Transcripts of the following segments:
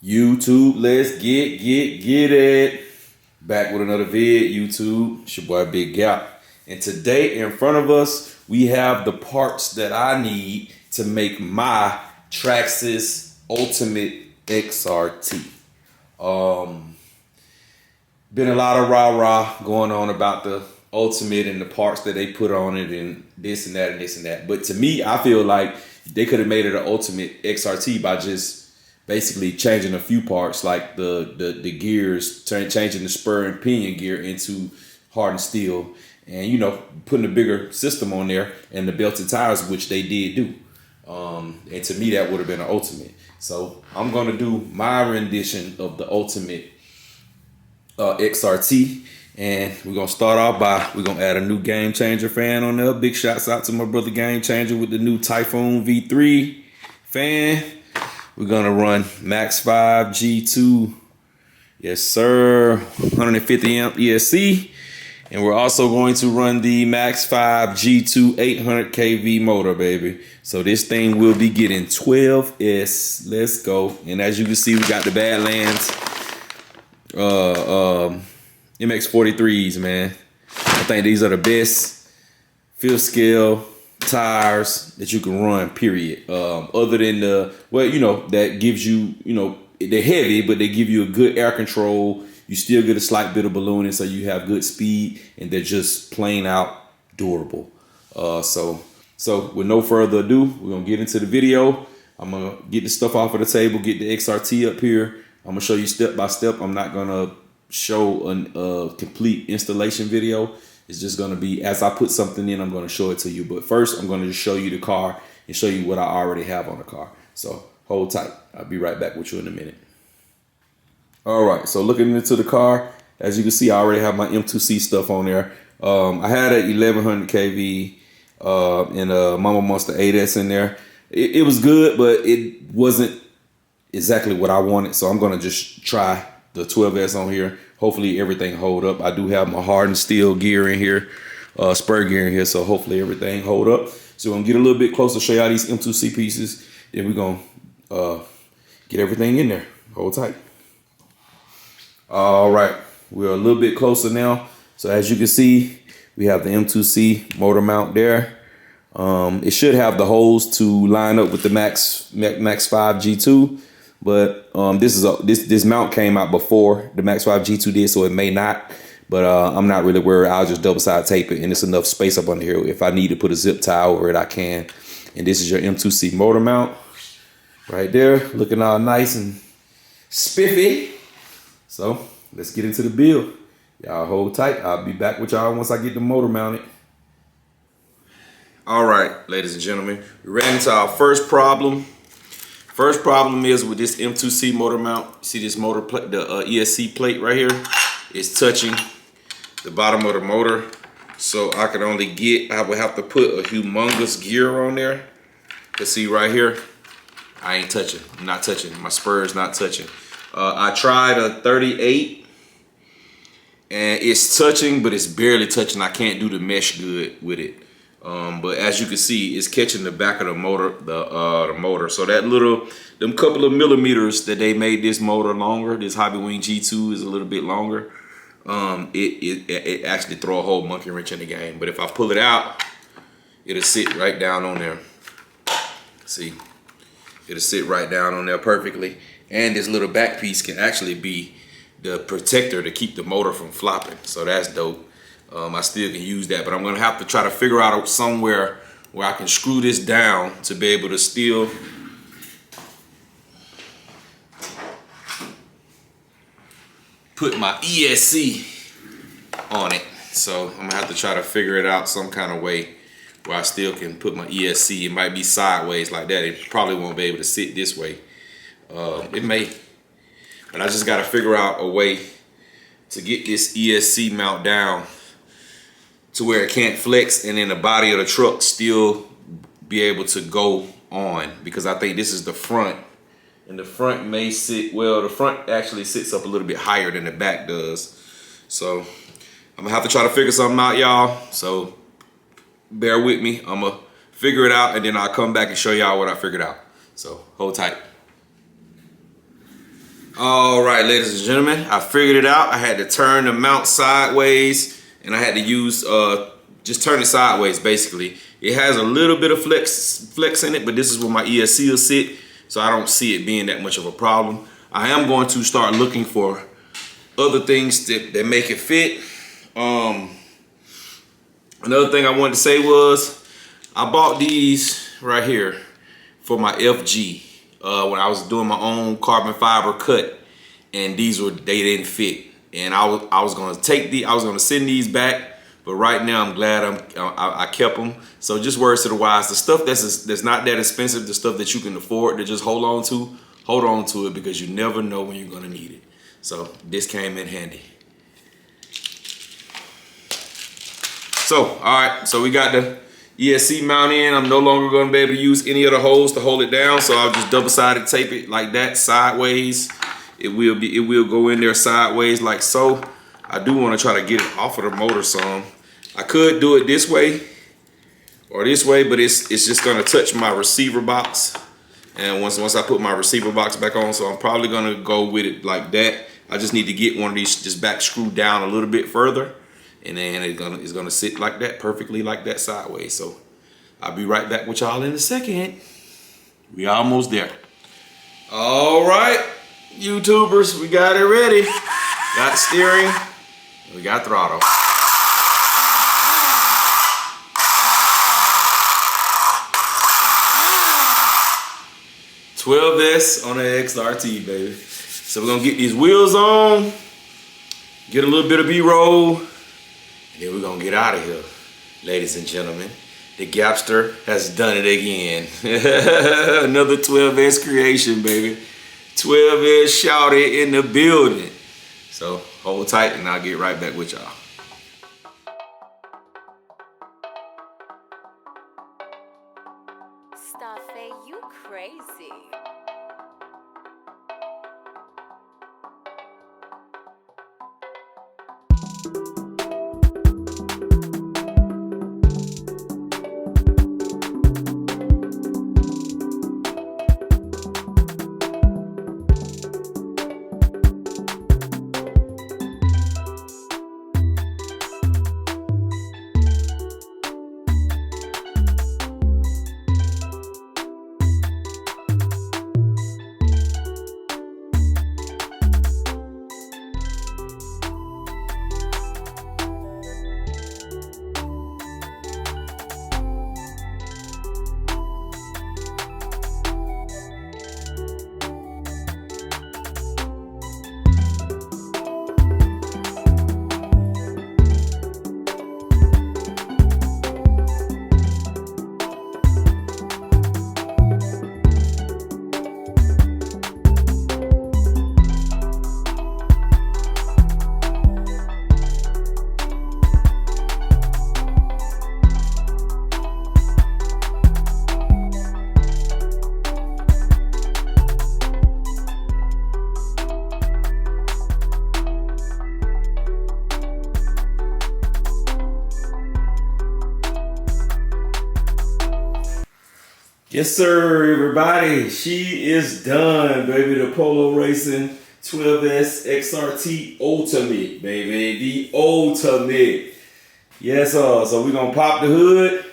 YouTube, let's get it. Back with another vid, YouTube. It's your boy Big Gap. And today in front of us, we have the parts that I need to make my Traxxas Ultimate XRT. Been a lot of rah-rah going on about the Ultimate and the parts that they put on it and this and that and this and that. But to me, I feel like they could have made it an Ultimate XRT by just basically changing a few parts, like the gears, changing the spur and pinion gear into hardened steel, and putting a bigger system on there and the belted tires, which they did do. And to me, that would have been an Ultimate. So I'm gonna do my rendition of the Ultimate XRT, and we're gonna start off by we're gonna add a new Game Changer fan on there. Big shouts out to my brother Game Changer with the new Typhoon V3 fan. We're gonna run Max 5 G2, yes sir, 150 amp ESC, and we're also going to run the Max 5 G2 800 kV motor, baby. So this thing will be getting 12S. Let's go. And as you can see, we got the Badlands MX43s, man. I think these are the best field scale tires that you can run, period. Other than that gives you, they're heavy, but they give you a good air control. You still get a slight bit of ballooning, so you have good speed, and they're just plain out durable. So with no further ado, we're gonna get into the video. I'm gonna get the stuff off of the table, get the XRT up here. I'm gonna show you step by step. I'm not gonna show a complete installation video. It's just gonna be, as I put something in, I'm gonna show it to you. But first, I'm gonna just show you the car and show you what I already have on the car. So hold tight. I'll be right back with you in a minute. All right, so looking into the car, as you can see, I already have my M2C stuff on there. I had an 1100 kV and a Mama Monster 8S in there. It was good, but it wasn't exactly what I wanted. So I'm gonna just try the 12S on here. Hopefully everything hold up. I do have my hardened steel gear in here, spur gear in here, so hopefully everything hold up. So I'm gonna get a little bit closer, show you all these M2C pieces, then we're gonna get everything in there. Hold tight. All right, we're a little bit closer now. So as you can see, we have the M2C motor mount there. It should have the holes to line up with the Max 5 G2. But this mount came out before the Max 5 G2 did, so it may not. But I'm not really worried. I'll just double side tape it, and it's enough space up under here. If I need to put a zip tie over it, I can. And this is your M2C motor mount right there, looking all nice and spiffy. So let's get into the build. Y'all hold tight. I'll be back with y'all once I get the motor mounted. All right, ladies and gentlemen, we ran into our first problem. First problem is with this M2C motor mount. See this motor plate, the ESC plate right here is touching the bottom of the motor. So I would have to put a humongous gear on there. You see right here, I ain't touching, I'm not touching. My spur is not touching. I tried a 38 and it's touching, but it's barely touching. I can't do the mesh good with it. But as you can see, it's catching the back of the motor, the motor. So them couple of millimeters that they made this motor longer, this Hobby Wing G2 is a little bit longer. It actually throw a whole monkey wrench in the game. But if I pull it out, it'll sit right down on there. See, it'll sit right down on there perfectly. And this little back piece can actually be the protector to keep the motor from flopping. So that's dope. I still can use that, but I'm gonna have to try to figure out somewhere where I can screw this down to be able to still put my ESC on it. So I'm gonna have to try to figure it out some kind of way where I still can put my ESC. It might be sideways like that. It probably won't be able to sit this way. It may, but I just gotta figure out a way to get this ESC mount down to where it can't flex, and then the body of the truck still be able to go on, because I think this is the front, and the front may sit, well, the front actually sits up a little bit higher than the back does. So I'm gonna have to try to figure something out, y'all. So bear with me. I'm gonna figure it out, and then I'll come back and show y'all what I figured out. So hold tight. All right, ladies and gentlemen, I figured it out. I had to turn the mount sideways, and I had to use just turn it sideways. Basically, it has a little bit of flex in it, but this is where my ESC will sit, so I don't see it being that much of a problem. I am going to start looking for other things that make it fit. Another thing I wanted to say was I bought these right here for my FG when I was doing my own carbon fiber cut, and they didn't fit, and I was going to send these back, but right now I'm glad I kept them. So just words to the wise, the stuff that's not that expensive, the stuff that you can afford to just hold on to it, because you never know when you're going to need it. So this came in handy. So, all right, so we got the ESC mount in. I'm no longer going to be able to use any of the holes to hold it down, so I'll just double-sided tape it like that, sideways. It will go in there sideways like so. I do want to try to get it off of the motor some. I could do it this way or this way, but it's just going to touch my receiver box. And once I put my receiver box back on, so I'm probably going to go with it like that. I just need to get one of these just back screwed down a little bit further. And then it's gonna sit like that, perfectly like that sideways. So I'll be right back with y'all in a second. We almost there. All right, YouTubers, we got it ready. Got steering, we got throttle. 12S on the XRT, baby. So we're gonna get these wheels on, get a little bit of B-roll, and then we're gonna get out of here. Ladies and gentlemen, the Gapster has done it again. Another 12S creation, baby. 12S shouted in the building. So hold tight and I'll get right back with y'all. Stuffy, you crazy. Yes, sir, everybody. She is done, baby. The Polo Racing 12S XRT Ultimate, baby. The Ultimate. Yes, sir. So we're going to pop the hood,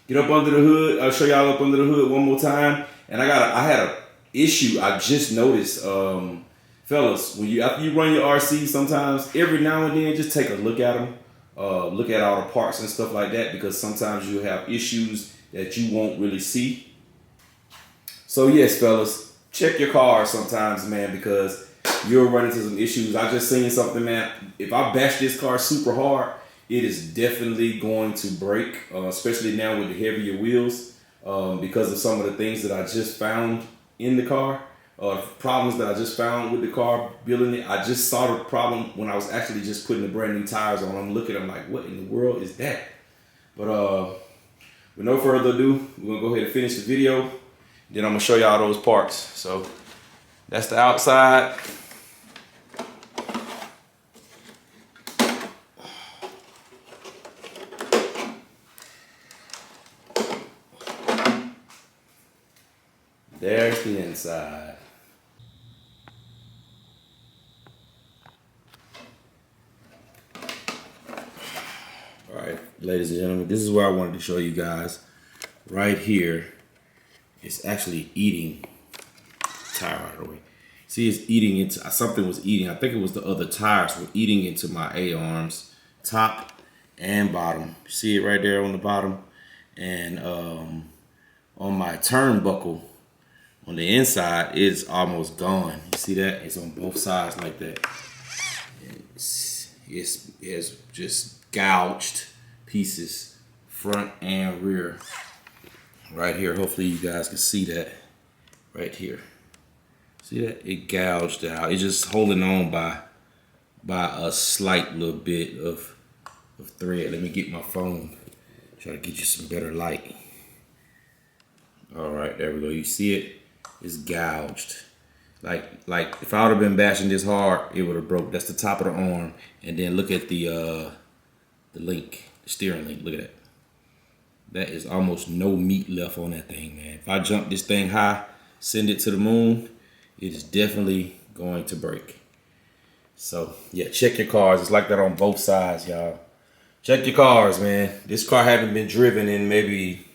get up under the hood. I'll show y'all up under the hood one more time. And I had an issue I just noticed, fellas. After you run your RC, sometimes every now and then, just take a look at them. Look at all the parts and stuff like that, because sometimes you have issues that you won't really see. So yes, fellas, check your car sometimes, man, because you'll run into some issues. I just seen something, man. If I bash this car super hard, it is definitely going to break, especially now with the heavier wheels, because of some of the things that I just found in the car, problems that I just found with the car, building it. I just saw the problem when I was actually just putting the brand new tires on. I'm looking, I'm like, what in the world is that? But with no further ado, we're gonna go ahead and finish the video. Then I'm gonna show y'all those parts. So that's the outside. There's the inside. ladies and gentlemen, this is where I wanted to show you guys. Right here, it's actually eating. Tire right away. See, it's eating into, something was eating. I think it was the other tires were eating into my A-arms, top and bottom. See it right there on the bottom? And on my turnbuckle, on the inside, it's almost gone. You see that? It's on both sides like that. It's just gouged pieces, front and rear. Right here, hopefully you guys can see that. Right here. See that? It gouged out. It's just holding on by a slight little bit of thread. Let me get my phone. Try to get you some better light. All right, there we go. You see it? It's gouged. Like if I would have been bashing this hard, it would have broke. That's the top of the arm. And then look at the link, the steering link. Look at that. That is almost no meat left on that thing, man. If I jump this thing high, send it to the moon, it is definitely going to break. So yeah, check your cars. It's like that on both sides, y'all. Check your cars, man. This car hasn't been driven in maybe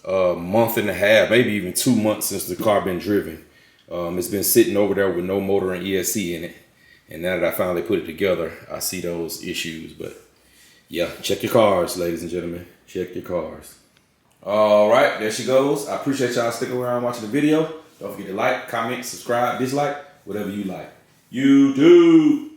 a month and a half, maybe even 2 months since the car been driven. It's been sitting over there with no motor and ESC in it. And now that I finally put it together, I see those issues. But yeah, check your cars, ladies and gentlemen. Check your cars. All right, there she goes. I appreciate y'all sticking around watching the video. Don't forget to like, comment, subscribe, dislike, whatever you like. YouTube.